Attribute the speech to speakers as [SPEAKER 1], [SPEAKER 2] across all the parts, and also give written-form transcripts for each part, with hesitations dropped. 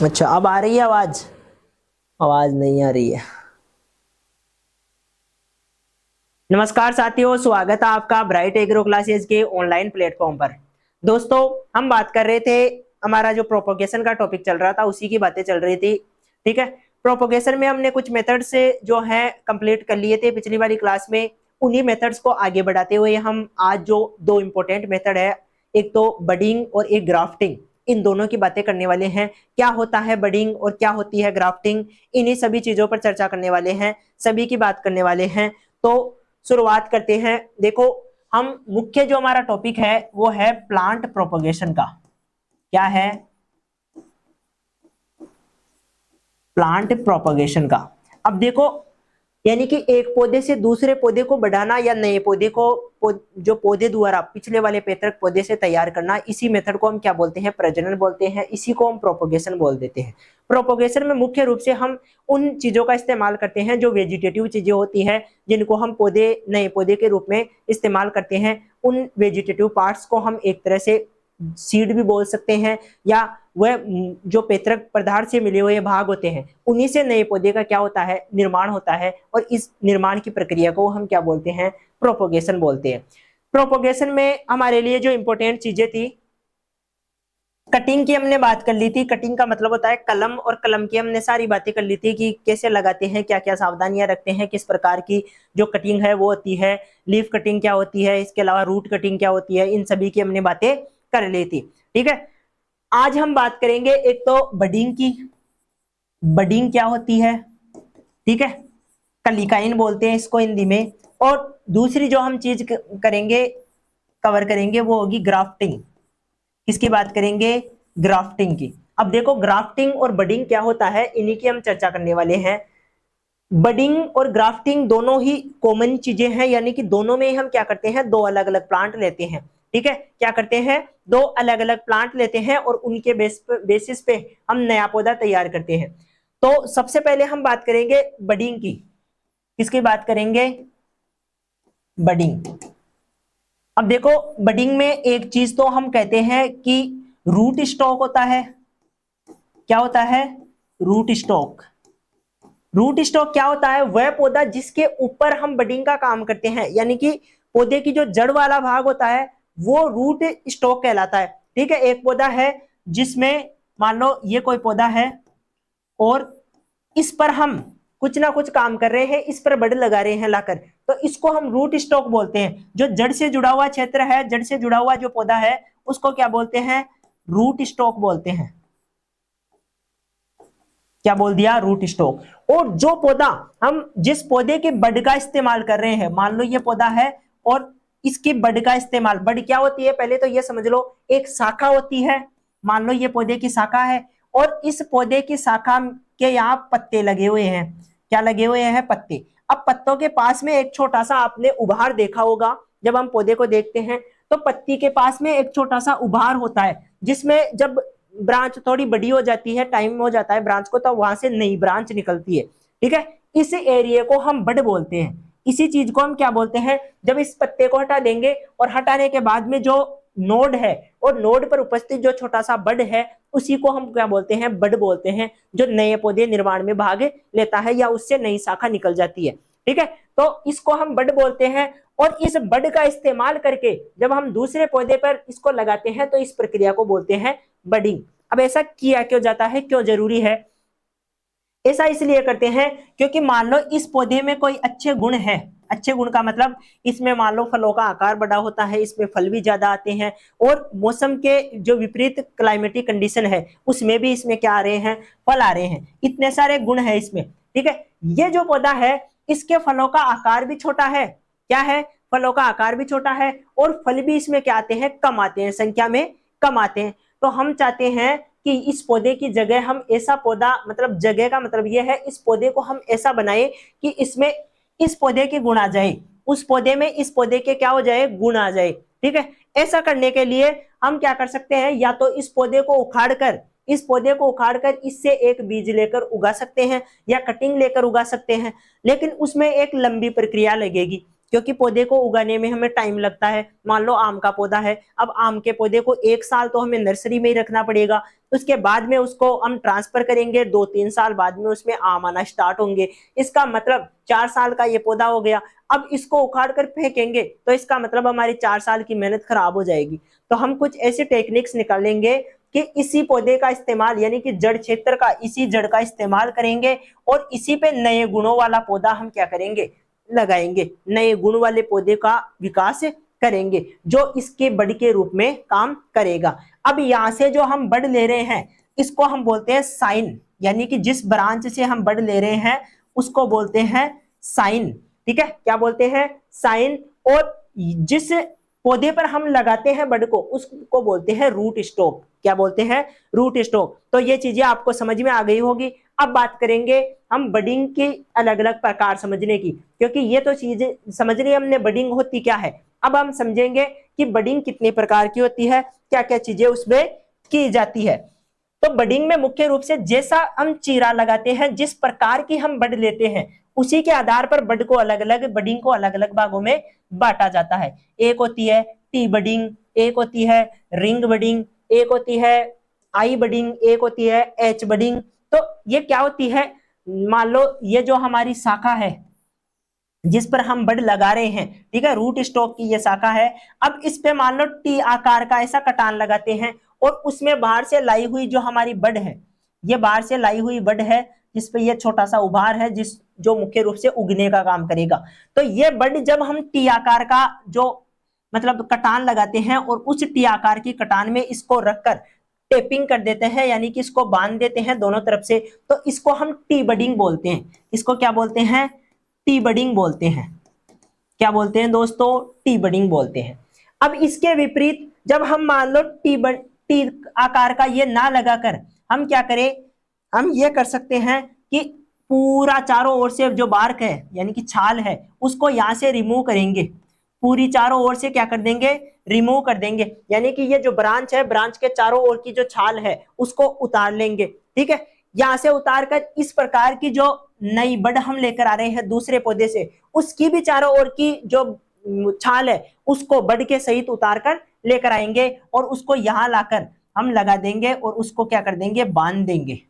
[SPEAKER 1] अच्छा, अब आ रही है आवाज? आवाज नहीं आ रही है। नमस्कार साथियों, स्वागत है आपका ब्राइट एग्रो क्लासेस के ऑनलाइन प्लेटफॉर्म पर। दोस्तों, हम बात कर रहे थे, हमारा जो प्रोपोगेशन का टॉपिक चल रहा था उसी की बातें चल रही थी। ठीक है, प्रोपोगेशन में हमने कुछ मेथड से जो है कंप्लीट कर लिए थे पिछली वाली क्लास में। उन्हीं मेथड्स को आगे बढ़ाते हुए हम आज जो दो इंपॉर्टेंट मेथड है, एक तो बडिंग और एक ग्राफ्टिंग, इन दोनों की बातें करने वाले हैं। क्या होता है बडिंग और क्या होती है ग्राफ्टिंग, इन्हीं सभी चीजों पर चर्चा करने वाले हैं, सभी की बात करने वाले हैं। तो शुरुआत करते हैं। देखो, हम मुख्य जो हमारा टॉपिक है वो है प्लांट प्रोपगेशन का। क्या है? प्लांट प्रोपगेशन का। अब देखो, यानी कि एक पौधे से दूसरे पौधे को बढ़ाना या नए पौधे को जो पौधे द्वारा पिछले वाले पैतृक पौधे से तैयार करना, इसी मेथड को हम क्या बोलते हैं? प्रजनन बोलते हैं। इसी को हम प्रोपगेशन बोल देते हैं। प्रोपगेशन में मुख्य रूप से हम उन चीजों का इस्तेमाल करते हैं जो वेजिटेटिव चीजें होती है, जिनको हम पौधे नए पौधे के रूप में इस्तेमाल करते हैं। उन वेजिटेटिव पार्ट्स को हम एक तरह से सीड भी बोल सकते हैं, या वह जो पैतृक पदार्थ से मिले हुए भाग होते हैं, उन्हीं से नए पौधे का क्या होता है? निर्माण होता है। और इस निर्माण की प्रक्रिया को हम क्या बोलते हैं? प्रोपोगेशन बोलते हैं। प्रोपोगेशन में हमारे लिए जो इंपॉर्टेंट चीजें थी, कटिंग की हमने बात कर ली थी। कटिंग का मतलब होता है कलम, और कलम की हमने सारी बातें कर ली थी कि कैसे लगाते हैं, क्या क्या सावधानियां रखते हैं, किस प्रकार की जो कटिंग है वो होती है, लीफ कटिंग क्या होती है, इसके अलावा रूट कटिंग क्या होती है, इन सभी की हमने बातें कर ली थी। ठीक है, आज हम बात करेंगे एक तो बडिंग की। बडिंग क्या होती है? ठीक है, कलिकाइन बोलते हैं इसको हिंदी में। और दूसरी जो हम चीज करेंगे, कवर करेंगे, वो होगी ग्राफ्टिंग। किसकी बात करेंगे? ग्राफ्टिंग की। अब देखो, ग्राफ्टिंग और बडिंग क्या होता है, इन्हीं की हम चर्चा करने वाले हैं। बडिंग और ग्राफ्टिंग दोनों ही कॉमन चीजें हैं, यानी कि दोनों में हम क्या करते हैं? दो अलग अलग प्लांट लेते हैं। ठीक है, क्या करते हैं? दो अलग अलग प्लांट लेते हैं और उनके बेसिस पे हम नया पौधा तैयार करते हैं। तो सबसे पहले हम बात करेंगे बडिंग की। किसकी बात करेंगे? बडिंग। अब देखो, बडिंग में एक चीज तो हम कहते हैं कि रूट स्टॉक होता है। क्या होता है? Root stock. रूट स्टॉक क्या होता है? वह पौधा जिसके ऊपर हम बडिंग का काम करते हैं, यानी कि पौधे की जो जड़ वाला भाग होता है वो रूट स्टॉक कहलाता है। ठीक है, एक पौधा है जिसमें, मान लो ये कोई पौधा है और इस पर हम कुछ ना कुछ काम कर रहे हैं, इस पर बड़ लगा रहे हैं लाकर, तो इसको हम रूट स्टॉक बोलते हैं। जो जड़ से जुड़ा हुआ क्षेत्र है, जड़ से जुड़ा हुआ जो पौधा है, उसको क्या बोलते हैं? रूट स्टॉक बोलते हैं। क्या बोल दिया? Root stock. और जो पौधा, हम जिस पौधे के बड का इस्तेमाल कर रहे हैं, मान लो ये पौधा है और इसकी बड का इस्तेमाल, बड क्या होती है पहले तो ये समझ लो, एक शाखा होती है। मान लो ये पौधे की शाखा है और इस पौधे की शाखा के यहाँ पत्ते लगे हुए हैं। क्या लगे हुए हैं? पत्ते। अब पत्तों के पास में एक छोटा सा आपने उभार देखा होगा। जब हम पौधे को देखते हैं तो पत्ती के पास में एक छोटा सा उभार होता है, जिसमें जब ब्रांच थोड़ी बड़ी हो जाती है, टाइम हो जाता है ब्रांच को, तो वहां से नई ब्रांच निकलती है। ठीक है, इस एरिया को हम बड बोलते हैं। इसी चीज को हम क्या बोलते हैं? जब इस पत्ते को हटा देंगे और हटाने के बाद में जो नोड है और नोड पर उपस्थित जो छोटा सा बड है, उसी को हम क्या बोलते हैं? बड बोलते हैं, जो नए पौधे निर्माण में भाग लेता है या उससे नई शाखा निकल जाती है। ठीक है, तो इसको हम बड बोलते हैं। और इस बड का इस्तेमाल करके जब हम दूसरे पौधे पर इसको लगाते हैं तो इस प्रक्रिया को बोलते हैं बडिंग। अब ऐसा किया क्यों जाता है, क्यों जरूरी है? ऐसा इसलिए करते हैं क्योंकि मान लो इस पौधे में कोई अच्छे गुण है। अच्छे गुण का मतलब, इसमें मान लो फलों का आकार बड़ा होता है, इसमें फल भी ज्यादा आते हैं, और मौसम के जो विपरीत क्लाइमेटिक कंडीशन है उसमें भी इसमें क्या आ रहे हैं? फल आ रहे हैं। इतने सारे गुण है इसमें। ठीक है, ये जो पौधा है इसके फलों का आकार भी छोटा है। क्या है? फलों का आकार भी छोटा है और फल भी इसमें क्या आते हैं? कम आते हैं, संख्या में कम आते हैं। तो हम चाहते हैं कि इस पौधे की जगह हम ऐसा पौधा, मतलब जगह का मतलब यह है, इस पौधे को हम ऐसा बनाए कि इसमें इस पौधे के गुण आ जाए, उस पौधे में इस पौधे के क्या हो जाए? गुण आ जाए। ठीक है, ऐसा करने के लिए हम क्या कर सकते हैं? या तो इस पौधे को उखाड़कर, इस पौधे को उखाड़कर इससे एक बीज लेकर उगा सकते हैं, या कटिंग लेकर उगा सकते हैं, लेकिन उसमें एक लंबी प्रक्रिया लगेगी। क्योंकि पौधे को उगाने में हमें टाइम लगता है। मान लो आम का पौधा है, अब आम के पौधे को 1 साल तो हमें नर्सरी में ही रखना पड़ेगा, उसके बाद में उसको हम ट्रांसफर करेंगे, 2-3 साल बाद में उसमें आम आना स्टार्ट होंगे। इसका मतलब 4 साल का ये पौधा हो गया। अब इसको उखाड़ कर फेंकेंगे तो इसका मतलब हमारी 4 साल की मेहनत खराब हो जाएगी। तो हम कुछ ऐसे टेक्निक्स निकालेंगे कि इसी पौधे का इस्तेमाल, यानी कि जड़ क्षेत्र का, इसी जड़ का इस्तेमाल करेंगे और इसी पे नए गुणों वाला पौधा हम क्या करेंगे, लगाएंगे, नए गुण वाले पौधे का विकास करेंगे जो इसके बड़ के रूप में काम करेगा। अब यहां से जो हम बड़ ले रहे हैं इसको हम बोलते हैं साइन, यानी कि जिस ब्रांच से हम बड़ ले रहे हैं उसको बोलते हैं साइन। ठीक है, क्या बोलते हैं, साइन। और जिस पौधे पर हम लगाते हैं बड़ को उसको बोलते हैं रूट स्टॉक। क्या बोलते हैं, रूट स्टॉक। तो ये चीजें आपको समझ में आ गई होगी। अब बात करेंगे हम बडिंग की अलग अलग प्रकार समझने की, क्योंकि ये तो चीजें समझ रही हमने बडिंग होती क्या है। अब हम समझेंगे कि बडिंग कितने प्रकार की होती है, क्या क्या चीजें उसमें की जाती है। तो बडिंग में मुख्य रूप से जैसा हम चीरा लगाते हैं, जिस प्रकार की हम बड लेते हैं उसी के आधार पर बड को अलग अलग, बडिंग को अलग अलग भागों में बांटा जाता है। एक होती है टी बडिंग, एक होती है रिंग बडिंग, एक होती है आई बडिंग, एक होती है एच बडिंग। तो ये क्या होती है, मान लो ये जो हमारी शाखा है जिस पर हम बड लगा रहे हैं, ठीक है, रूट स्टॉक की ये शाखा है। अब इस पे मान लो टी आकार का ऐसा कटान लगाते हैं और उसमें बाहर से लाई हुई जो हमारी बड है, ये बाहर से लाई हुई बड है जिसपे ये छोटा सा उभार है जिस जो मुख्य रूप से उगने का काम करेगा। तो ये बड जब हम टी आकार का जो मतलब कटान लगाते हैं और उस टी आकार की कटान में इसको रखकर टेपिंग कर देते हैं, यानी कि इसको बांध देते हैं दोनों तरफ से, तो इसको हम टी बडिंग बोलते हैं। इसको क्या बोलते हैं, टी बडिंग बोलते हैं। क्या बोलते हैं दोस्तों, टी बडिंग बोलते हैं। अब इसके विपरीत जब हम मान लो टी आकार का ये ना लगाकर हम क्या करें, हम ये कर सकते हैं कि पूरा चारों ओर से जो बार्क है यानी कि छाल है उसको यहां से रिमूव करेंगे, पूरी चारों ओर से क्या कर देंगे, रिमूव कर देंगे। यानी कि ये जो ब्रांच है, ब्रांच के चारों ओर की जो छाल है उसको उतार लेंगे। ठीक है, यहां से उतार कर इस प्रकार की जो नई बड हम लेकर आ रहे हैं दूसरे पौधे से, उसकी भी चारों ओर की जो छाल है उसको बड के सहित उतार कर लेकर आएंगे और उसको यहां लाकर हम लगा देंगे और उसको क्या कर देंगे, बांध देंगे,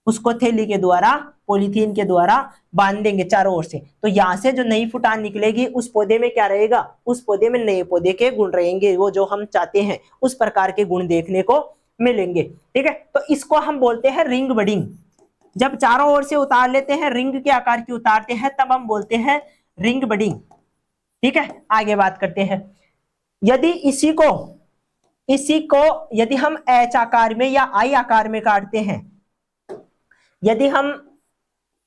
[SPEAKER 1] उसको थैली के द्वारा, पॉलीथीन के द्वारा बांध देंगे चारों ओर से। तो यहां से जो नई फुटान निकलेगी उस पौधे में क्या रहेगा, उस पौधे में नए पौधे के गुण रहेंगे, वो जो हम चाहते हैं उस प्रकार के गुण देखने को मिलेंगे। ठीक है, तो इसको हम बोलते हैं रिंग बडिंग। जब चारों ओर से उतार लेते हैं, रिंग के आकार की उतारते हैं, तब हम बोलते हैं रिंग बडिंग। ठीक है, आगे बात करते हैं। यदि इसी को यदि हम एच आकार में या आई आकार में काटते हैं, यदि हम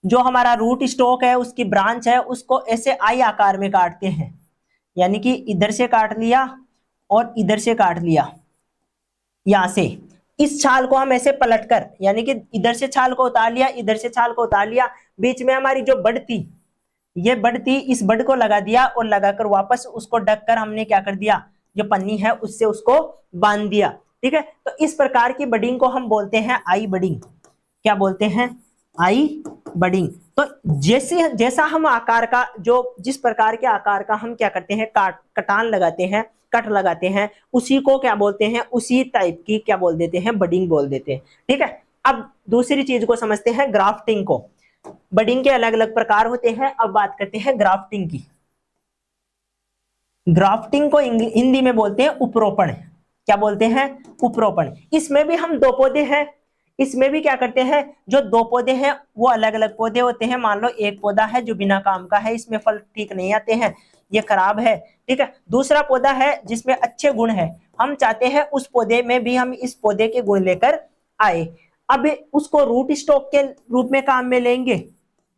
[SPEAKER 1] जो हमारा रूट स्टॉक है उसकी ब्रांच है उसको ऐसे आई आकार में काटते हैं, यानी कि इधर से काट लिया और इधर से काट लिया, यहां से इस छाल को हम ऐसे पलटकर, यानी कि इधर से छाल को उतार लिया, इधर से छाल को उतार लिया, बीच में हमारी जो बड थी, ये बड थी, इस बड को लगा दिया और लगाकर वापस उसको ढककर हमने क्या कर दिया, जो पन्नी है उससे उसको बांध दिया। ठीक है, तो इस प्रकार की बडिंग को हम बोलते हैं आई बडिंग। क्या बोलते हैं, आई बडिंग। तो जैसा हम आकार का, जो जिस प्रकार के आकार का हम क्या करते हैं, कटान लगाते हैं, कट लगाते हैं, उसी को क्या बोलते हैं, उसी टाइप की क्या बोल देते हैं, बडिंग बोल देते हैं। ठीक है, अब दूसरी चीज को समझते हैं, ग्राफ्टिंग को। बडिंग के अलग अलग प्रकार होते हैं, अब बात करते हैं ग्राफ्टिंग की। ग्राफ्टिंग को हिंदी में बोलते हैं उपरोपण। क्या बोलते हैं, उपरोपण। इसमें भी हम दो पौधे हैं, इसमें भी क्या करते हैं, जो दो पौधे हैं वो अलग अलग पौधे होते हैं। मान लो एक पौधा है जो बिना काम का है, इसमें फल ठीक नहीं आते हैं, ये खराब है। ठीक है, दूसरा पौधा है जिसमें अच्छे गुण है, हम चाहते हैं उस पौधे में भी हम इस पौधे के गुण लेकर आए। अब उसको रूट स्टॉक के रूप में काम में लेंगे,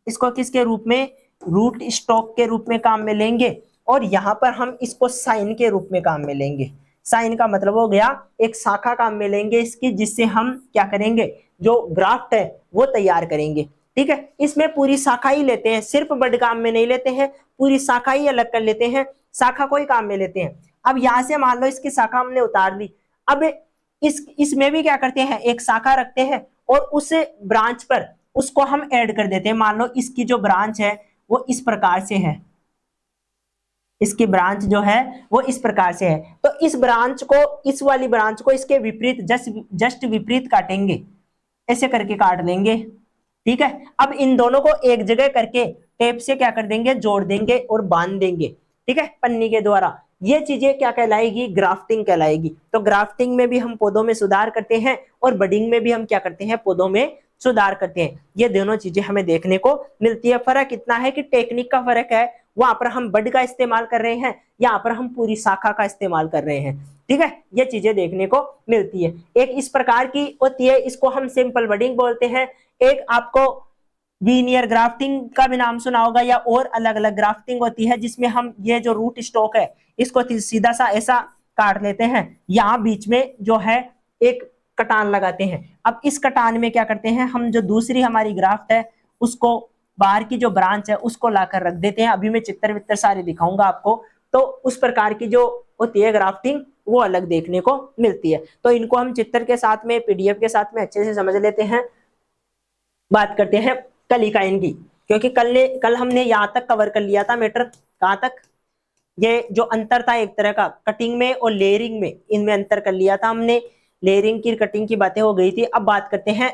[SPEAKER 1] इसको किसके रूप में, रूट स्टॉक के रूप में काम में लेंगे, और यहां पर हम इसको साइन के रूप में काम में लेंगे। साइन का मतलब हो गया एक शाखा काम में लेंगे इसकी, जिससे हम क्या करेंगे, जो ग्राफ्ट है वो तैयार करेंगे। ठीक है, इसमें पूरी शाखा ही लेते हैं, सिर्फ बड काम में नहीं लेते हैं, पूरी शाखा ही अलग कर लेते हैं, शाखा को ही काम में लेते हैं। अब यहां से मान लो इसकी शाखा हमने उतार ली, अब इसमें भी क्या करते हैं, एक शाखा रखते हैं और उस ब्रांच पर उसको हम ऐड कर देते हैं। मान लो इसकी जो ब्रांच है वो इस प्रकार से है, इसकी ब्रांच जो है वो इस प्रकार से है। तो इस ब्रांच को, इस वाली ब्रांच को इसके विपरीत, जस्ट विपरीत काटेंगे, ऐसे करके काट देंगे। ठीक है, अब इन दोनों को एक जगह करके टेप से क्या कर देंगे, जोड़ देंगे और बांध देंगे। ठीक है, पन्नी के द्वारा। ये चीजें क्या कहलाएगी, ग्राफ्टिंग कहलाएगी। तो ग्राफ्टिंग में भी हम पौधों में सुधार करते हैं और बडिंग में भी हम क्या करते हैं, पौधों में सुधार करते हैं। ये दोनों चीजें हमें देखने को मिलती है। फर्क इतना है कि टेक्निक का फर्क है, वहां पर हम बड का इस्तेमाल कर रहे हैं, यहाँ पर हम पूरी शाखा का इस्तेमाल कर रहे हैं। ठीक है, ये चीजें देखने को मिलती है। एक इस प्रकार की होती है, इसको हम सिंपल बडिंग बोलते हैं। एक आपको वीनियर ग्राफ्टिंग का भी नाम सुना होगा, या और अलग अलग ग्राफ्टिंग होती है जिसमें हम ये जो रूट स्टॉक है इसको सीधा सा ऐसा काट लेते हैं, यहाँ बीच में जो है एक कटान लगाते हैं। अब इस कटान में क्या करते हैं, हम जो दूसरी हमारी ग्राफ्ट है उसको, बाहर की जो ब्रांच है उसको लाकर रख देते हैं। अभी मैं चित्र वित्र सारे दिखाऊंगा आपको। तो उस प्रकार की जो होती है ग्राफ्टिंग, वो अलग देखने को मिलती है। तो इनको हम चित्र के साथ में, पीडीएफ के साथ में अच्छे से समझ लेते हैं। बात करते हैं कलिकाइन की, क्योंकि कल हमने यहाँ तक कवर कर लिया था मैटर। कहाँ तक, ये जो अंतर था एक तरह का कटिंग में और लेयरिंग में, इनमें अंतर कर लिया था हमने। लेयरिंग की, कटिंग की बातें हो गई थी। अब बात करते हैं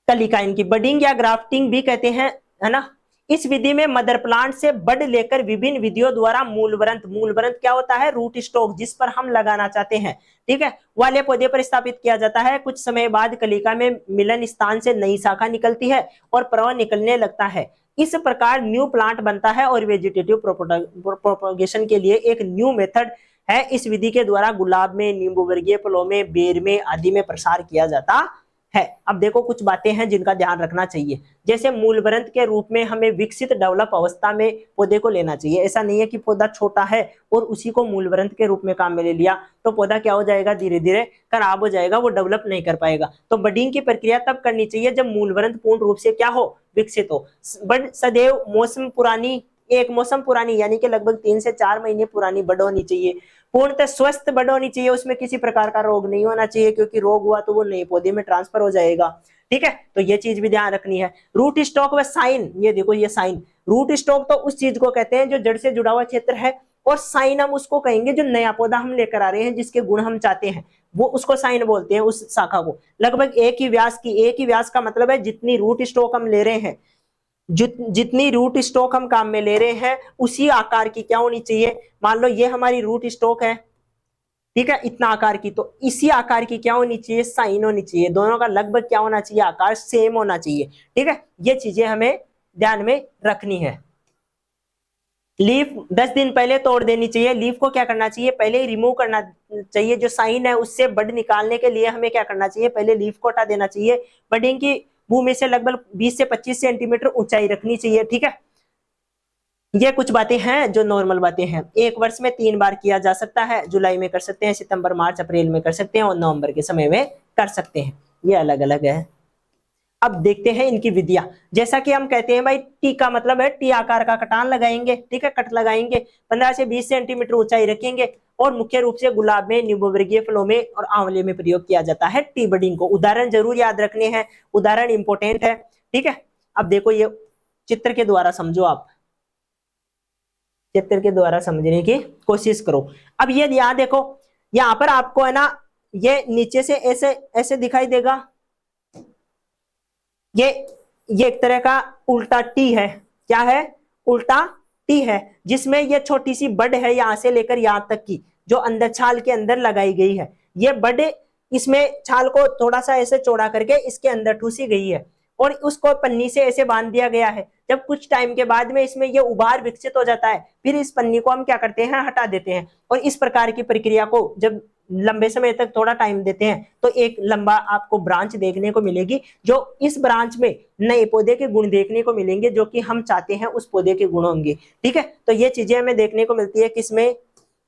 [SPEAKER 1] कलिकाइन की। बडिंग या ग्राफ्टिंग भी कहते हैं, है ना। इस विधि में मदर प्लांट से बड लेकर विभिन्न विधियों द्वारा मूलवरंत क्या होता है, रूट स्टॉक, जिस पर हम लगाना चाहते हैं, ठीक है, वाले पौधे पर स्थापित किया जाता है। कुछ समय बाद कलिका में मिलन स्थान से नई शाखा निकलती है और प्रवाह निकलने लगता है। इस प्रकार न्यू प्लांट बनता है और वेजिटेटिव प्रोपोगेशन के लिए एक न्यू मेथड है। इस विधि के द्वारा गुलाब में, नींबू वर्गीय फलों में, बेर में आदि में प्रसार किया जाता है। अब देखो कुछ बातें हैं जिनका ध्यान रखना चाहिए। जैसे मूलवरंत के रूप में हमें विकसित डेवलप अवस्था में पौधे को लेना चाहिए। ऐसा नहीं है कि पौधा छोटा है और उसी को मूलवरंत के रूप में काम में ले लिया तो पौधा क्या हो जाएगा, धीरे धीरे खराब हो जाएगा, वो डेवलप नहीं कर पाएगा। तो बडिंग की प्रक्रिया तब करनी चाहिए जब मूलवरंत पूर्ण रूप से क्या हो, विकसित हो। बड सदैव मौसम पुरानी, एक मौसम पुरानी यानी कि लगभग 3 से 4 महीने पुरानी बड होनी चाहिए। पूर्णतः स्वस्थ बड होनी चाहिए, उसमें किसी प्रकार का रोग नहीं होना चाहिए, क्योंकि रोग हुआ तो वो नए पौधे में ट्रांसफर हो जाएगा। ठीक है, तो ये चीज भी ध्यान रखनी है। रूट स्टॉक व साइन, ये देखो ये साइन, रूट स्टॉक तो उस चीज को कहते हैं जो जड़ से जुड़ा हुआ क्षेत्र है, और साइन हम उसको कहेंगे जो नया पौधा हम लेकर आ रहे हैं, जिसके गुण हम चाहते हैं, वो उसको साइन बोलते हैं, उस शाखा को। लगभग एक ही व्यास की, एक ही व्यास का मतलब है जितनी रूट स्टॉक हम ले रहे हैं, जितनी रूट स्टॉक हम काम में ले रहे हैं उसी आकार की क्या होनी चाहिए। मान लो ये हमारी रूट स्टॉक है, ठीक है, इतना आकार की, तो इसी आकार की क्या होनी चाहिए, साइन होनी चाहिए। दोनों का लगभग क्या होना चाहिए, आकार सेम होना चाहिए। ठीक है, ये चीजें हमें ध्यान में रखनी है। लीफ 10 दिन पहले तोड़ देनी चाहिए। लीफ को क्या करना चाहिए, पहले ही रिमूव करना चाहिए। जो साइन है उससे बड निकालने के लिए हमें क्या करना चाहिए, पहले लीफ को हटा देना चाहिए। बडिंग की भूमि से लगभग 20 से 25 सेंटीमीटर ऊंचाई रखनी चाहिए। ठीक है, ये कुछ बातें हैं जो नॉर्मल बातें हैं। एक वर्ष में 3 बार किया जा सकता है। जुलाई में कर सकते हैं, सितंबर, मार्च, अप्रैल में कर सकते हैं, और नवंबर के समय में कर सकते हैं। ये अलग अलग है। अब देखते हैं इनकी विधियां। जैसा कि हम कहते हैं भाई, टी का मतलब है टी आकार का कटान लगाएंगे। ठीक है, कट लगाएंगे, 15 से 20 सेंटीमीटर ऊंचाई रखेंगे, और मुख्य रूप से गुलाब में, नींबू वर्गीय फलों में और आंवले में प्रयोग किया जाता है टी बडिंग को। उदाहरण जरूर याद रखने हैं, उदाहरण इंपोर्टेंट है। ठीक है, अब देखो ये चित्र के द्वारा समझो, आप चित्र के द्वारा समझने की कोशिश करो। अब ये यहाँ देखो, यहाँ पर आपको है ना, ये नीचे से ऐसे ऐसे दिखाई देगा, ये एक तरह का उल्टा टी है। क्या है, उल्टा टी है, जिसमें ये छोटी सी बड है यहां से लेकर यहां तक की, जो अंदर छाल के अंदर लगाई गई है। ये बड, इसमें छाल को थोड़ा सा ऐसे चौड़ा करके इसके अंदर ठूसी गई है, और उसको पन्नी से ऐसे बांध दिया गया है। जब कुछ टाइम के बाद में इसमें ये उभार विकसित हो जाता है, फिर इस पन्नी को हम क्या करते हैं, हटा देते हैं। और इस प्रकार की प्रक्रिया को जब लंबे समय तक थोड़ा टाइम देते हैं तो एक लंबा आपको ब्रांच देखने को मिलेगी, जो इस ब्रांच में नए पौधे के गुण देखने को मिलेंगे, जो कि हम चाहते हैं उस पौधे के गुण होंगे। ठीक है, तो ये चीजें हमें देखने को मिलती है किसमें,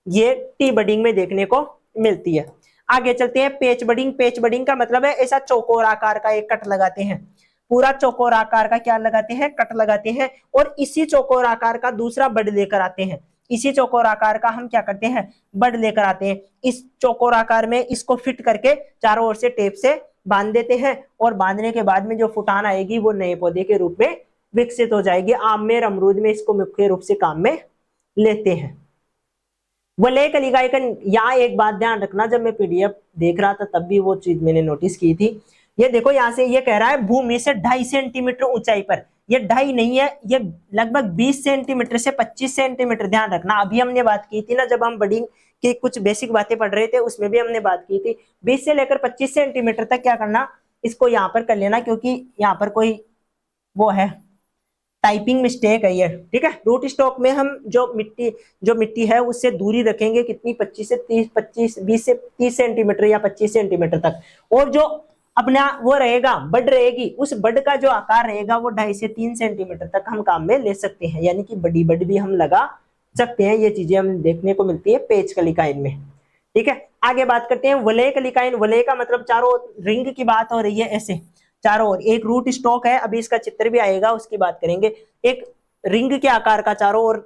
[SPEAKER 1] ये टी बडिंग में देखने को मिलती है। आगे चलते हैं पेच बडिंग। पेच बडिंग का मतलब है ऐसा चौकोर आकार का एक कट लगाते हैं, पूरा चौकोर आकार का क्या लगाते हैं, कट लगाते हैं, और इसी चौकोर आकार का दूसरा बड लेकर आते हैं। इसी चौकोर आकार का हम क्या करते हैं, बड लेकर आते हैं। इस चौकोर आकार में इसको फिट करके चारों ओर से टेप से बांध देते हैं, और बांधने के बाद में जो फुटान आएगी वो नए पौधे के रूप में विकसित हो जाएगी। आम में, अमरूद में इसको मुख्य रूप से काम में लेते हैं। वलय इकाई का यहाँ एक बात ध्यान रखना, जब मैं पीडीएफ देख रहा था तब भी वो चीज मैंने नोटिस की थी। ये देखो यहाँ से ये कह रहा है भूमि से 2.5 सेंटीमीटर ऊंचाई पर, ये 2.5 नहीं है, ये लगभग 20 सेंटीमीटर से 25 सेंटीमीटर। ध्यान रखना, अभी हमने बात की थी ना, जब हम बडिंग की कुछ बेसिक बातें पढ़ रहे थे उसमें भी हमने बात की थी 20 से लेकर 25 सेंटीमीटर तक क्या करना, इसको यहाँ पर कर लेना, क्योंकि यहाँ पर कोई वो है टाइपिंग मिस्टेक है ये, ठीक है। रूट स्टॉक में हम जो मिट्टी है उससे दूरी रखेंगे कितनी, 25 से 30, 25 20 से 30 सेंटीमीटर या 25 सेंटीमीटर तक। और जो अपना वो रहेगा बड रहेगी, उस बड का जो आकार रहेगा वो 2.5 से 3 सेंटीमीटर तक हम काम में ले सकते हैं, यानी कि बड़ी बड भी हम लगा सकते हैं। ये चीजें हमें देखने को मिलती है पेज कलिकाइन में, ठीक है। आगे बात करते हैं वलय कलिकाइन। वलय का मतलब चारों रिंग की बात हो रही है, ऐसे चारों ओर एक रूट स्टॉक है, अभी इसका चित्र भी आएगा उसकी बात करेंगे। एक रिंग के आकार का चारों ओर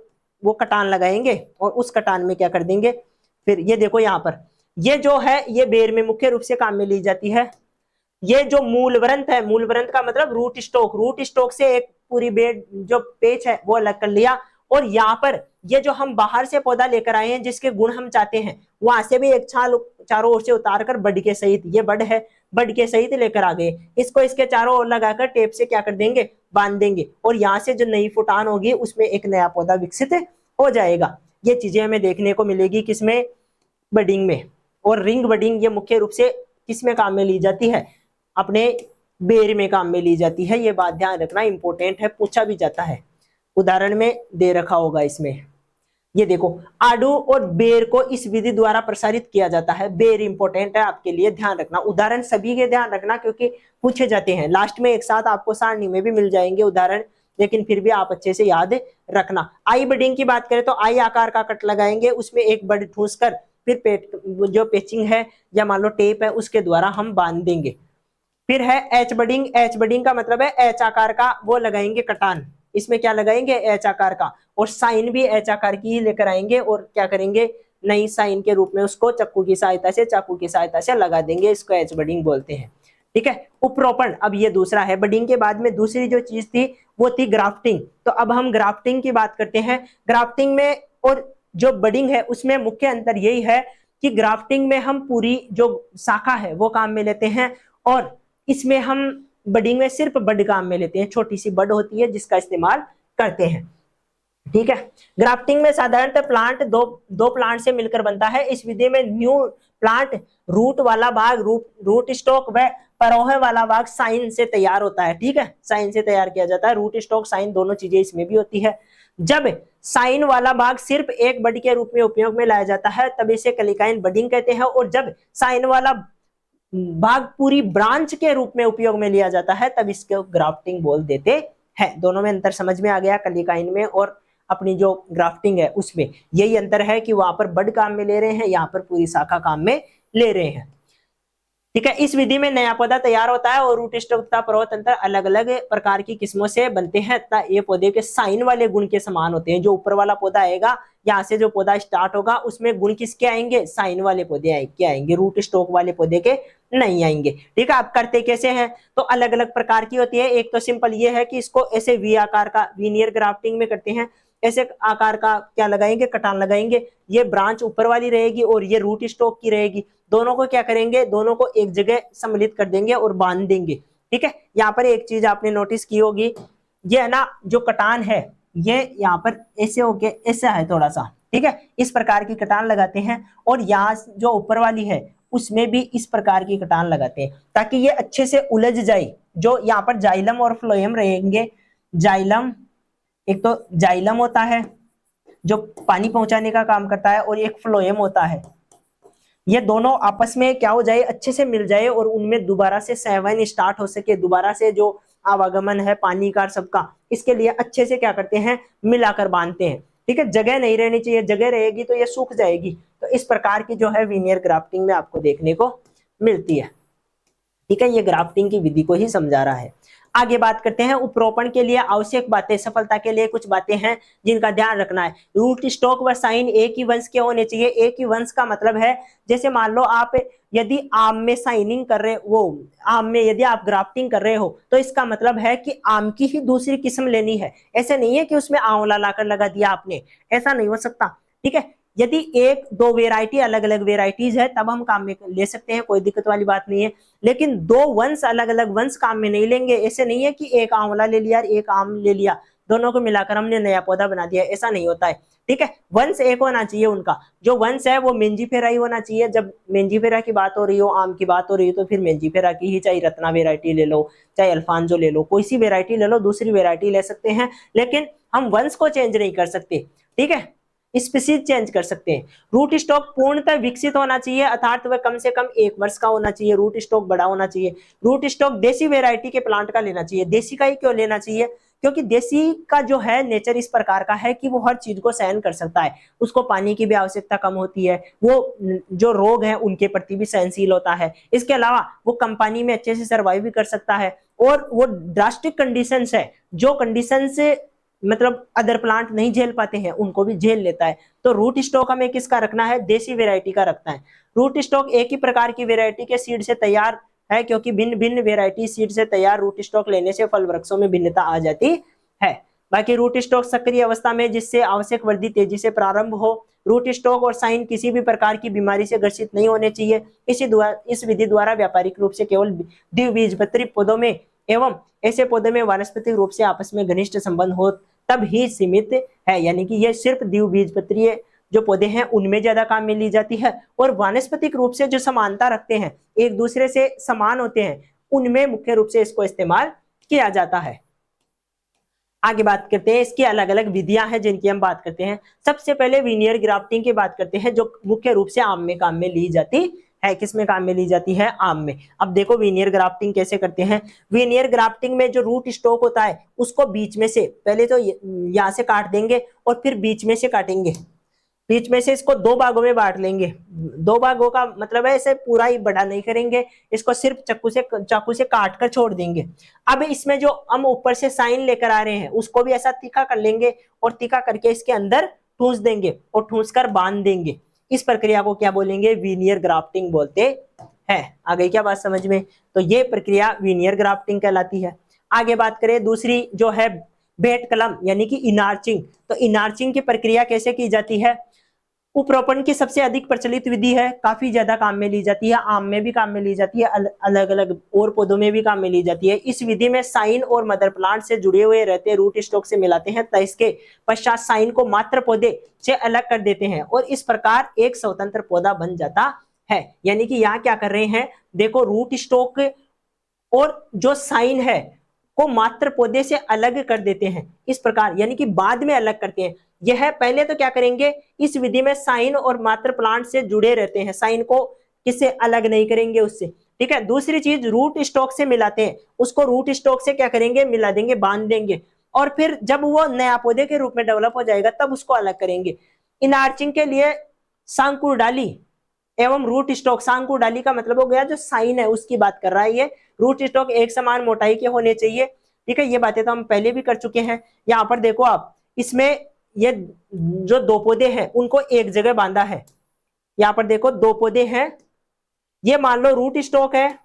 [SPEAKER 1] वो कटान लगाएंगे और उस कटान में क्या कर देंगे, फिर ये देखो यहाँ पर ये जो है ये बेर में मुख्य रूप से काम में ली जाती है। ये जो मूल व्रंत है, मूल व्रंत का मतलब रूट स्टॉक, रूट स्टॉक से एक पूरी बेड जो पेच है वो अलग कर लिया, और यहाँ पर ये जो हम बाहर से पौधा लेकर आए हैं जिसके गुण हम चाहते हैं, वहां से भी एक छाल चारों ओर से उतार कर बड के सहित, ये बड है, बड के सहित लेकर आ गए, इसको इसके चारों ओर लगाकर टेप से क्या कर देंगे, बांध देंगे, और यहाँ से जो नई फुटान होगी उसमें एक नया पौधा विकसित हो जाएगा। ये चीजें हमें देखने को मिलेगी किसमें, बडिंग में। और रिंग बडिंग ये मुख्य रूप से किसमें काम में ली जाती है, अपने बेर में काम में ली जाती है। ये बात ध्यान रखना, इंपॉर्टेंट है, पूछा भी जाता है, उदाहरण में दे रखा होगा इसमें। ये देखो आडू और बेर को इस विधि द्वारा प्रसारित किया जाता है। बेर इंपॉर्टेंट है आपके लिए, ध्यान रखना, उदाहरण सभी के ध्यान रखना क्योंकि पूछे जाते हैं, लास्ट में एक साथ आपको सारणी में भी मिल जाएंगे उदाहरण, लेकिन फिर भी आप अच्छे से याद रखना। आई बडिंग की बात करें तो आई आकार का कट लगाएंगे, उसमें एक बड ठूस कर फिर पेट जो पेचिंग है या मान लो टेप है उसके द्वारा हम बांध देंगे। फिर है एच बडिंग। एच बडिंग का मतलब है एच आकार का वो लगाएंगे कटान, इसमें क्या लगाएंगे, एच आकार का, और साइन भी एच आकार की ही लेकर आएंगे और क्या करेंगे, नई साइन के रूप में उसको चाकू की सहायता से लगा देंगे, इसको एच बडिंग बोलते हैं, ठीक है। उपरोपण, अब ये दूसरा है, बडिंग के बाद में दूसरी जो चीज थी वो थी ग्राफ्टिंग। तो अब हम ग्राफ्टिंग की बात करते हैं। ग्राफ्टिंग में और जो बडिंग है उसमें मुख्य अंतर यही है कि ग्राफ्टिंग में हम पूरी जो शाखा है वो काम में लेते हैं, और इसमें हम बडिंग में सिर्फ बड काम में लेते हैं, छोटी सी बड होती है जिसका इस्तेमाल करते हैं, ठीक है। ग्राफ्टिंग में साधारणतः प्लांट दो प्लांट से मिलकर बनता है। इस विधि में न्यू प्लांट रूट वाला भाग रूट स्टॉक व परोह वाला भाग साइन से तैयार होता है, ठीक है, साइन से तैयार किया जाता है। रूट स्टॉक साइन दोनों चीजें इसमें भी होती है। जब साइन वाला भाग सिर्फ एक बड के रूप में उपयोग में लाया जाता है तब इसे कलिकाइन बडिंग कहते हैं, और जब साइन वाला भाग पूरी ब्रांच के रूप में उपयोग में लिया जाता है तब इसको ग्राफ्टिंग बोल देते हैं। दोनों में अंतर समझ में आ गया, कलिकाइन में और अपनी जो ग्राफ्टिंग है उसमें यही अंतर है कि वहां पर बड काम में ले रहे हैं, यहाँ पर पूरी शाखा काम में ले रहे हैं, ठीक है। इस विधि में नया पौधा तैयार होता है और रूट स्टॉक तथा प्रवतंत्र अलग अलग प्रकार की किस्मों से बनते हैं तथा ये पौधे के साइन वाले गुण के समान होते हैं। जो ऊपर वाला पौधा आएगा, यहाँ से जो पौधा स्टार्ट होगा उसमें गुण किसके आएंगे, साइन वाले पौधे के आएंगे, रूट स्टॉक वाले पौधे के नहीं आएंगे, ठीक है। आप करते कैसे हैं, तो अलग अलग प्रकार की होती है। एक तो सिंपल ये है कि इसको ऐसे वी आकार का वीनियर ग्राफ्टिंग में करते हैं, ऐसे आकार का क्या लगाएंगे, कटान लगाएंगे, ये ब्रांच ऊपर वाली रहेगी और ये रूट स्टॉक की रहेगी, दोनों को क्या करेंगे, दोनों को एक जगह सम्मिलित कर देंगे और बांध देंगे, ठीक है। यहाँ पर एक चीज आपने नोटिस की होगी, ये है ना जो कटान है ये यहाँ पर ऐसे होके ऐसा है थोड़ा सा, ठीक है, इस प्रकार की कटान लगाते हैं, और यहाँ जो ऊपर वाली है उसमें भी इस प्रकार की कटान लगाते हैं ताकि ये अच्छे से उलझ जाए। जो यहाँ पर जाइलम और फ्लोएम रहेंगे, जाइलम एक तो जाइलम होता है जो पानी पहुंचाने का काम करता है, और एक फ्लोएम होता है, ये दोनों आपस में क्या हो जाए, अच्छे से मिल जाए और उनमें दोबारा से सहवन स्टार्ट हो सके, दोबारा से जो आवागमन है पानी का सबका, इसके लिए अच्छे से क्या करते हैं, मिलाकर बांधते हैं, ठीक है। जगह नहीं रहनी चाहिए, जगह रहेगी तो ये सूख जाएगी। तो इस प्रकार की जो है वीनियर ग्राफ्टिंग में आपको देखने को मिलती है, ठीक है। ये ग्राफ्टिंग की विधि को ही समझा रहा है। आगे बात करते हैं उपरोपण के लिए आवश्यक बातें, सफलता के लिए कुछ बातें हैं जिनका ध्यान रखना है। रूट स्टॉक व साइन एक ही वंश के होने चाहिए। एक ही वंश का मतलब है जैसे मान लो आप यदि आम में साइनिंग कर रहे, वो आम में यदि आप ग्राफ्टिंग कर रहे हो तो इसका मतलब है कि आम की ही दूसरी किस्म लेनी है। ऐसे नहीं है कि उसमें आंवला लाकर लगा दिया आपने, ऐसा नहीं हो सकता, ठीक है। यदि एक दो वेराइटी अलग अलग वेराइटीज है तब हम काम में ले सकते हैं, कोई दिक्कत वाली बात नहीं है। लेकिन दो वंश अलग अलग वंश काम में नहीं लेंगे। ऐसे नहीं है कि एक आंवला ले लिया एक आम ले लिया, दोनों को मिलाकर हमने नया पौधा बना दिया, ऐसा नहीं होता है। ठीक है, वंश एक होना चाहिए उनका, जो वंश है वो मेंजीफेरा ही होना चाहिए। जब मेंजीफेरा की बात हो रही हो, आम की बात हो रही हो, तो फिर मेंजीफेरा की ही, चाहे रत्ना वेराइटी ले लो, चाहे अल्फांजो ले लो, कोई सी वेराइटी ले लो, दूसरी वेराइटी ले सकते हैं, लेकिन हम वंश को चेंज नहीं कर सकते। ठीक है, स्पीसीज चेंज कर सकते हैं। रूट स्टॉक पूर्णतः विकसित होना चाहिए, अर्थात वह कम से कम 1 वर्ष का होना चाहिए। रूट स्टॉक बड़ा होना चाहिए। रूट स्टॉक देसी वेराइटी के प्लांट का लेना चाहिए। देसी का ही क्यों लेना चाहिए? क्योंकि देसी का जो है नेचर इस प्रकार का है कि वो हर चीज को सहन कर सकता है, उसको पानी की भी आवश्यकता कम होती है, वो जो रोग है उनके प्रति भी सहनशील होता है। इसके अलावा वो कम पानी में अच्छे से सर्वाइव भी कर सकता है, और वो ड्रास्टिक कंडीशंस है, जो कंडीशन से मतलब अदर प्लांट नहीं झेल पाते हैं उनको भी झेल लेता है। तो रूट स्टॉक हमें किसका रखना है? देसी वेराइटी का रखना है। रूट स्टॉक एक ही प्रकार की वेराइटी के सीड से तैयार है, क्योंकि भिन्न भिन्न वेराइटी सीड से तैयार रूट स्टॉक लेने से फल वृक्षों में भिन्नता आ जाती है। बाकी रूट स्टॉक सक्रिय अवस्था में जिससे आवश्यक वृद्धि तेजी से प्रारंभ हो। रूट स्टॉक और साइन किसी भी प्रकार की बीमारी से ग्रसित नहीं होने चाहिए। इस विधि द्वारा व्यापारिक रूप से केवल द्विबीजपत्री पौधों में एवं ऐसे पौधे में वानस्पतिक रूप से आपस में घनिष्ठ संबंध हो तब ही सीमित है। यानी कि ये सिर्फ द्विबीजपत्रीय जो पौधे हैं उनमें ज्यादा काम में ली जाती है, और वानस्पतिक रूप से जो समानता रखते हैं, एक दूसरे से समान होते हैं, उनमें मुख्य रूप से इसको इस्तेमाल किया जाता है। आगे बात करते हैं, इसकी अलग अलग विधियां हैं जिनकी हम बात करते हैं। सबसे पहले वीनियर ग्राफ्टिंग की बात करते हैं, जो मुख्य रूप से आम में काम में ली जाती है। किस में काम में ली जाती है? आम में। अब देखो वीनियर ग्राफ्टिंग कैसे करते हैं। वीनियर ग्राफ्टिंग में जो रूट स्टॉक होता है उसको बीच में से पहले तो यहाँ से काट देंगे और फिर बीच में से काटेंगे। बीच में से इसको 2 भागों में बांट लेंगे। 2 भागों का मतलब है ऐसे पूरा ही बड़ा नहीं करेंगे, इसको सिर्फ चाकू से काट कर छोड़ देंगे। अब इसमें जो हम ऊपर से साइन लेकर आ रहे हैं उसको भी ऐसा तीखा कर लेंगे, और तीखा करके इसके अंदर ठूंस देंगे और ठूंस कर बांध देंगे। इस प्रक्रिया को क्या बोलेंगे? वीनियर ग्राफ्टिंग बोलते हैं। आ गई क्या बात समझ में? तो ये प्रक्रिया वीनियर ग्राफ्टिंग कहलाती है। आगे बात करें दूसरी जो है भेंट कलम यानी कि इनार्चिंग। तो इनार्चिंग की प्रक्रिया कैसे की जाती है? उपरोपण की सबसे अधिक प्रचलित विधि है, काफी ज्यादा काम में ली जाती है, आम में भी काम में ली जाती है, अलग अलग और पौधों में भी काम में ली जाती है। इस विधि में साइन और मदर प्लांट से जुड़े हुए रहते रूट स्टॉक से मिलाते हैं, तो इसके पश्चात साइन को मात्र पौधे से अलग कर देते हैं, और इस प्रकार एक स्वतंत्र पौधा बन जाता है। यानी कि यहाँ क्या कर रहे हैं, देखो रूट स्टॉक और जो साइन है को मात्र पौधे से अलग कर देते हैं इस प्रकार, यानी कि बाद में अलग करते हैं। यह पहले तो क्या करेंगे, इस विधि में साइन और मात्र प्लांट से जुड़े रहते हैं, साइन को किससे अलग नहीं करेंगे उससे। ठीक है, दूसरी चीज रूट स्टॉक से मिलाते हैं, उसको रूट स्टॉक से क्या करेंगे, मिला देंगे, बांध देंगे, और फिर जब वो नया पौधे के रूप में डेवलप हो जाएगा तब उसको अलग करेंगे। इनार्चिंग के लिए सांकुर डाली एवं रूट स्टॉक, सांकुर डाली का मतलब हो गया जो साइन है उसकी बात कर रहा है ये। रूट स्टॉक एक समान मोटाई के होने चाहिए। ठीक है, ये बातें तो हम पहले भी कर चुके हैं। यहाँ पर देखो आप, इसमें ये जो 2 पौधे हैं उनको एक जगह बांधा है। यहाँ पर देखो 2 पौधे हैं, ये मान लो रूट स्टॉक है,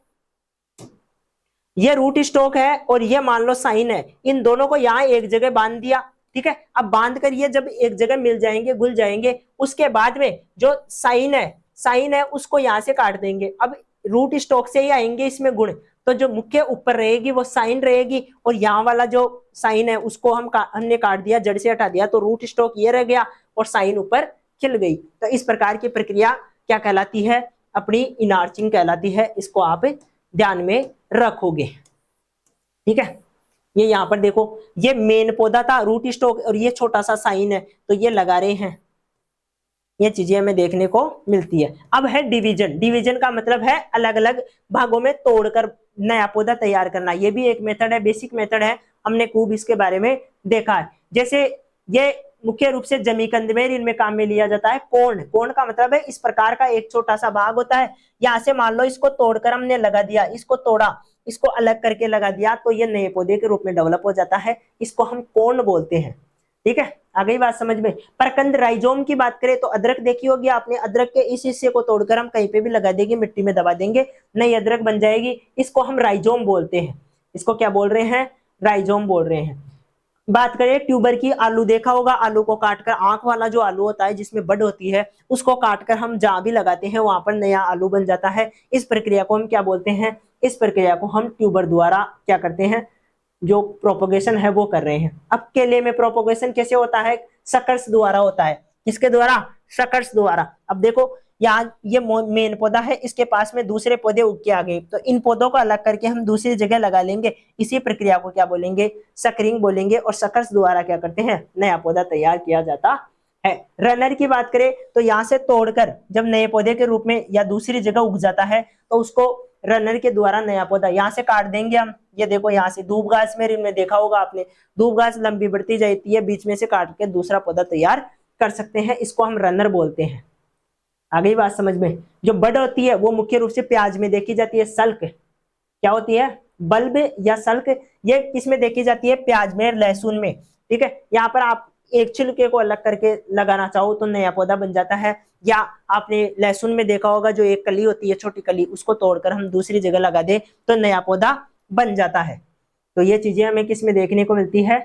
[SPEAKER 1] ये रूट स्टॉक है, और ये मान लो साइन है। इन दोनों को यहाँ एक जगह बांध दिया। ठीक है, अब बांध कर ये जब एक जगह मिल जाएंगे, घुल जाएंगे, उसके बाद में जो साइन है उसको यहाँ से काट देंगे। अब रूट स्टॉक से ही आएंगे इसमें गुण, तो जो मुख्य ऊपर रहेगी वो साइन रहेगी, और यहाँ वाला जो साइन है उसको हमने काट दिया, जड़ से हटा दिया, तो रूट स्टॉक ये रह गया और साइन ऊपर खिल गई। तो इस प्रकार की प्रक्रिया क्या कहलाती है, अपनी इनार्चिंग कहलाती है। इसको आप ध्यान में रखोगे। ठीक है, ये यहाँ पर देखो, ये मेन पौधा था रूट स्टॉक और ये छोटा सा साइन है, तो ये लगा रहे हैं। ये चीजें हमें देखने को मिलती है। अब है डिवीजन। डिवीजन का मतलब है अलग अलग भागों में तोड़कर नया पौधा तैयार करना। ये भी एक मेथड है, बेसिक मेथड है, हमने खूब इसके बारे में देखा है। जैसे ये मुख्य रूप से जमीकंद में इनमें काम में लिया जाता है। कोण का मतलब है इस प्रकार का एक छोटा सा भाग होता है, यहाँ से मान लो इसको तोड़कर हमने लगा दिया, इसको तोड़ा, इसको अलग करके लगा दिया, तो ये नए पौधे के रूप में डेवलप हो जाता है। इसको हम कोण बोलते हैं। ठीक है, आ गई बात समझ में। परकंद राइजोम की बात करें तो अदरक देखी होगी आपने, अदरक के इस हिस्से को तोड़कर हम कहीं पे भी लगा देंगे, मिट्टी में दबा देंगे, नई अदरक बन जाएगी। इसको हम राइजोम बोलते हैं। इसको क्या बोल रहे हैं, राइजोम बोल रहे हैं। बात करें ट्यूबर की, आलू देखा होगा, आलू को काटकर आंख वाला जो आलू होता है जिसमें बड होती है, उसको काटकर हम जहां भी लगाते हैं वहां पर नया आलू बन जाता है। इस प्रक्रिया को हम क्या बोलते हैं? इस प्रक्रिया को हम ट्यूबर द्वारा क्या करते हैं, जो प्रोपोगेशन है वो कर रहे हैं। अब केले में प्रोपोगेशन कैसे होता है? सकर्स द्वारा होता है। किसके द्वारा? सकर्स द्वारा। अब देखो यहाँ ये मेन पौधा है, इसके पास में दूसरे पौधे उग के आ गए, तो इन पौधों को अलग करके हम दूसरी जगह लगा लेंगे। इसी प्रक्रिया को क्या बोलेंगे? सकरिंग बोलेंगे। और सकर्स द्वारा क्या करते हैं? नया पौधा तैयार किया जाता है। रनर की बात करें तो यहाँ से तोड़कर जब नए पौधे के रूप में या दूसरी जगह उग जाता है तो उसको रनर के द्वारा नया पौधा यहाँ से काट देंगे हम। ये देखो यहाँ से दूब घास में देखा होगा आपने, दूब घास लंबी बढ़ती जाती है, बीच में से काट के दूसरा पौधा तैयार कर सकते हैं, इसको हम रनर बोलते हैं। आ गई बात समझ में? जो बड होती है वो मुख्य रूप से प्याज में देखी जाती है। सल्क क्या होती है? बल्ब या सल्क, ये किस में देखी जाती है? प्याज में, लहसुन में। ठीक है, यहाँ पर आप एक छिलके को अलग करके लगाना चाहो तो नया पौधा बन जाता है। या आपने लहसुन में देखा होगा जो एक कली होती है, छोटी कली, उसको तोड़कर हम दूसरी जगह लगा दे तो नया पौधा बन जाता है। तो ये चीजें हमें किस में देखने को मिलती है?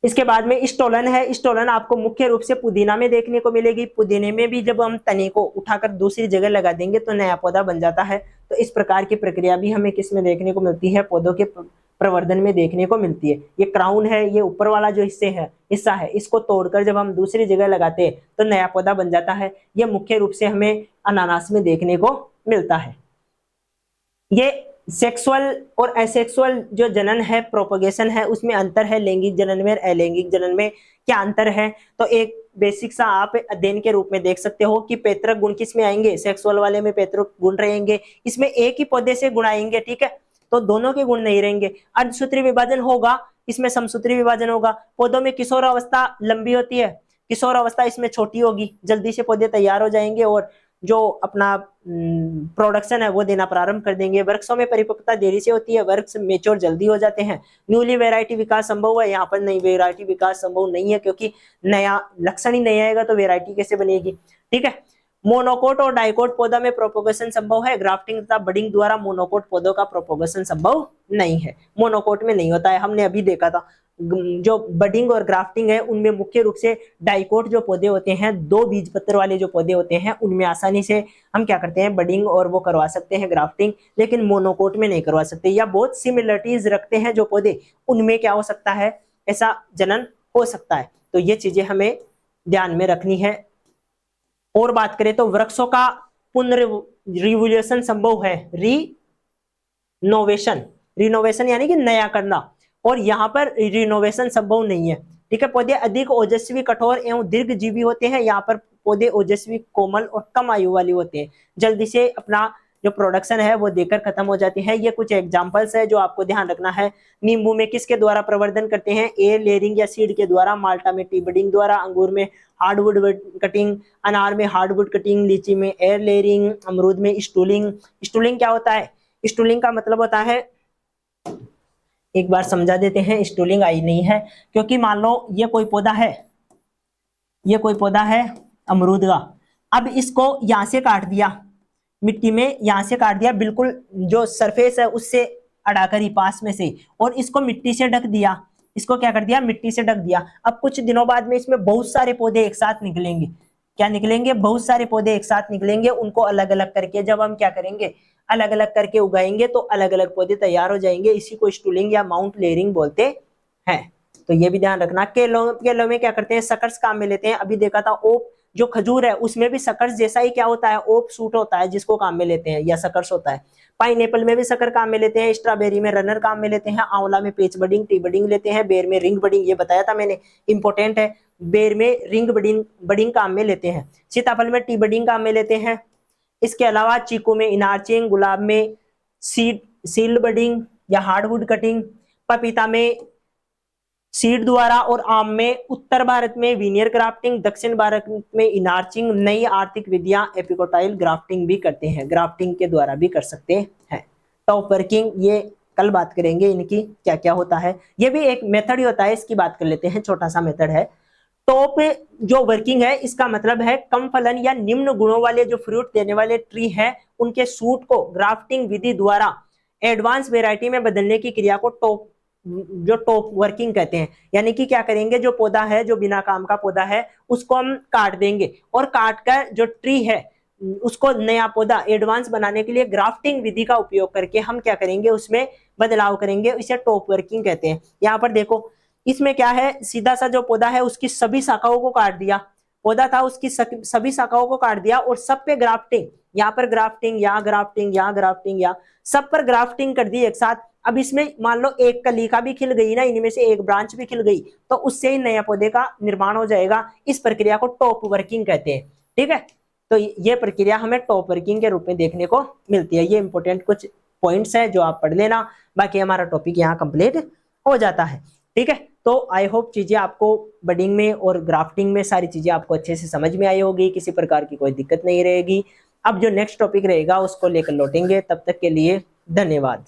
[SPEAKER 1] इसके बाद में स्टोलन है। स्टोलन आपको मुख्य रूप से पुदीना में देखने को मिलेगी। पुदीने में भी जब हम तने को उठाकर दूसरी जगह लगा देंगे तो नया पौधा बन जाता है। तो इस प्रकार की प्रक्रिया भी हमें किस में देखने को मिलती है? पौधों के प्रवर्धन में देखने को मिलती है। ये क्राउन है, ये ऊपर वाला जो हिस्सा है, इसको तोड़कर जब हम दूसरी जगह लगाते हैं तो नया पौधा बन जाता है। ये मुख्य रूप से हमें अनानास में देखने को मिलता है। ये सेक्सुअल और एसेक्सुअल जो जनन है, प्रोपगेशन है, उसमें अंतर है। लैंगिक जनन में और अलैंगिक जनन में क्या अंतर है? तो एक बेसिक सा आप अध्ययन के रूप में देख सकते हो कि पैतृक गुण किस में आएंगे? सेक्सुअल वाले में पैतृक गुण रहेंगे, इसमें एक ही पौधे से गुण आएंगे। ठीक है, तो दोनों के गुण नहीं रहेंगे। अर्धसूत्री विभाजन होगा, इसमें समसूत्री विभाजन होगा। पौधों में किशोर अवस्था लंबी होती है, किशोर अवस्था इसमें छोटी होगी, जल्दी से पौधे तैयार हो जाएंगे और जो अपना प्रोडक्शन है वो देना प्रारंभ कर देंगे। वृक्षों में परिपक्वता देरी से होती है, वृक्ष मेच्योर जल्दी हो जाते हैं। न्यूली वैरायटी विकास संभव है, यहाँ पर नई वैरायटी विकास संभव नहीं है क्योंकि नया लक्षण ही नहीं आएगा तो वैरायटी कैसे बनेगी। ठीक है, मोनोकोट और डाइकोट पौधा में प्रोपोगेशन संभव है। ग्राफ्टिंग तथा बडिंग द्वारा मोनोकोट पौधों का प्रोपोगेशन संभव नहीं है, मोनोकोट में नहीं होता है। हमने अभी देखा था जो बडिंग और ग्राफ्टिंग है उनमें मुख्य रूप से डाइकोट जो पौधे होते हैं, दो बीज पत्र वाले जो पौधे होते हैं, उनमें आसानी से हम क्या करते हैं? बडिंग और वो करवा सकते हैं, ग्राफ्टिंग, लेकिन मोनोकोट में नहीं करवा सकते। या बहुत सिमिलरिटीज रखते हैं जो पौधे, उनमें क्या हो सकता है? ऐसा जनन हो सकता है। तो ये चीजें हमें ध्यान में रखनी है। और बात करें तो वृक्षों का पुनर्रिवोल्यूशन संभव है। रिनोवेशन, रिनोवेशन यानी कि नया करना, और यहाँ पर रिनोवेशन संभव नहीं है। ठीक है, पौधे अधिक ओजस्वी, कठोर एवं दीर्घजीवी होते हैं। यहाँ पर पौधे ओजस्वी, कोमल और कम आयु वाले होते हैं, जल्दी से अपना जो प्रोडक्शन है वो देकर खत्म हो जाती है। ये कुछ एग्जांपल्स है जो आपको ध्यान रखना है। नींबू में किसके द्वारा प्रवर्धन करते हैं? एयर लेयरिंग या सीड के द्वारा। माल्टा में टी बडिंग द्वारा। अंगूर में हार्डवुड कटिंग। अनार में हार्डवुड कटिंग। लीची में एयर लेयरिंग। अमरूद में स्टूलिंग। स्टूलिंग क्या होता है? स्टूलिंग का मतलब होता है, एक बार समझा देते हैं। स्टूलिंग आई नहीं है क्योंकि मान लो ये कोई पौधा है, ये कोई पौधा है अमरूद का। अब इसको यहाँ से काट दिया, मिट्टी में यहाँ से काट दिया, बिल्कुल जो सरफेस है उससे अड़ाकर ही पास में से, और इसको मिट्टी से ढक दिया। इसको क्या कर दिया? मिट्टी से ढक दिया। अब कुछ दिनों बाद में इसमें बहुत सारे पौधे एक साथ निकलेंगे। क्या निकलेंगे? बहुत सारे पौधे एक साथ निकलेंगे। उनको अलग अलग करके जब हम क्या करेंगे? अलग अलग करके उगाएंगे तो अलग अलग पौधे तैयार हो जाएंगे। इसी को स्टूलिंग या माउंट लेयरिंग बोलते हैं। तो ये भी ध्यान रखना। केलों में क्या करते हैं? सकर्स काम में लेते हैं। अभी देखा था ओप जो खजूर है उसमें भी सकर्स जैसा ही क्या होता है? ओप सूट होता है जिसको काम में लेते हैं, या सकर्स होता है। पाइनएप्पल में भी सकर काम में लेते हैं। स्ट्रॉबेरी में रनर काम में लेते हैं। आंवला में पेच बडिंग, टी बडिंग लेते हैं। बेर में रिंग बडिंग, ये बताया था मैंने, इंपॉर्टेंट है। बेर में रिंग बडिंग काम में लेते हैं। सीताफल में टी बडिंग काम में लेते हैं। इसके अलावा चीकू में इनार्चिंग, गुलाब में सील्ड बडिंग या हार्डवुड कटिंग, पपीता में सीड द्वारा, और आम में उत्तर भारत में वीनियर ग्राफ्टिंग, दक्षिण भारत में इनार्चिंग। नई आर्थिक विधियां एपिकोटाइल ग्राफ्टिंग भी करते हैं, ग्राफ्टिंग के द्वारा भी कर सकते हैं। टॉप वर्किंग, ये कल बात करेंगे इनकी क्या क्या होता है। ये भी एक मेथड ही होता है, इसकी बात कर लेते हैं, छोटा सा मेथड है। टॉप जो वर्किंग है इसका मतलब है कम फलन या निम्न गुणों वाले जो फ्रूट देने वाले ट्री है उनके सूट को ग्राफ्टिंग विधि द्वारा एडवांस वेराइटी में बदलने की क्रिया को टॉप जो टॉप वर्किंग कहते हैं, यानी कि क्या करेंगे, जो पौधा है, जो बिना काम का पौधा है, उसको हम काट देंगे और काट कर जो ट्री है उसको नया पौधा एडवांस बनाने के लिए ग्राफ्टिंग विधि का उपयोग करके हम क्या करेंगे, उसमें बदलाव करेंगे, इसे टॉप वर्किंग कहते हैं। यहाँ पर देखो इसमें क्या है, सीधा सा जो पौधा है उसकी सभी शाखाओं को काट दिया, पौधा था उसकी सभी शाखाओं को काट दिया और सब पे ग्राफ्टिंग, यहाँ पर ग्राफ्टिंग, यहाँ ग्राफ्टिंग, यहाँ ग्राफ्टिंग, यहाँ सब पर ग्राफ्टिंग कर दी एक साथ। अब इसमें मान लो एक कलिका भी खिल गई ना, इनमें से एक ब्रांच भी खिल गई, तो उससे ही नया पौधे का निर्माण हो जाएगा। इस प्रक्रिया को टॉप वर्किंग कहते हैं। ठीक है, तो ये प्रक्रिया हमें टॉप वर्किंग के रूप में देखने को मिलती है। ये इंपॉर्टेंट कुछ पॉइंट्स है जो आप पढ़ लेना, बाकी हमारा टॉपिक यहाँ कंप्लीट हो जाता है। ठीक है, तो आई होप चीजें आपको बडिंग में और ग्राफ्टिंग में सारी चीजें आपको अच्छे से समझ में आई होगी, किसी प्रकार की कोई दिक्कत नहीं रहेगी। अब जो नेक्स्ट टॉपिक रहेगा उसको लेकर लौटेंगे, तब तक के लिए धन्यवाद।